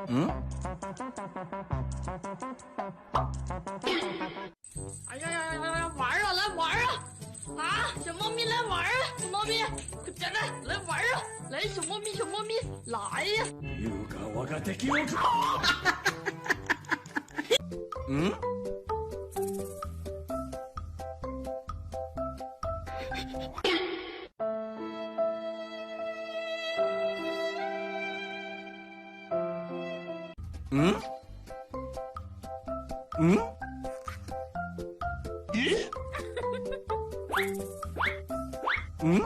嗯？哎呀呀呀呀！玩啊，来玩啊！啊，小猫咪来玩啊！小猫咪，快点来玩啊！来，小猫咪，小猫咪，来呀！嗯？嗯？嗯？咦？嗯？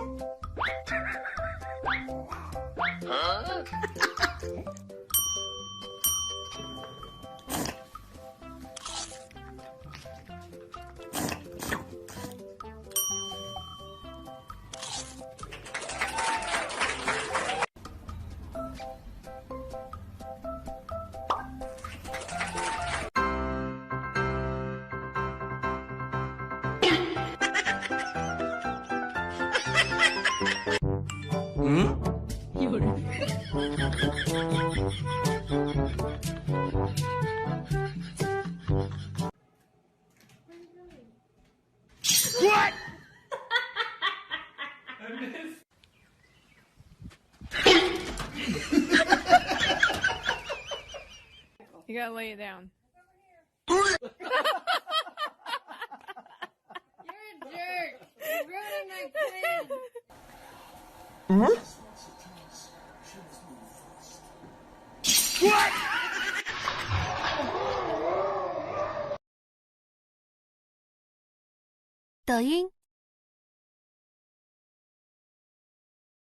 嗯？有人。What? You gotta lay it down. You're a jerk. You're ruining my plan. What? 抖音。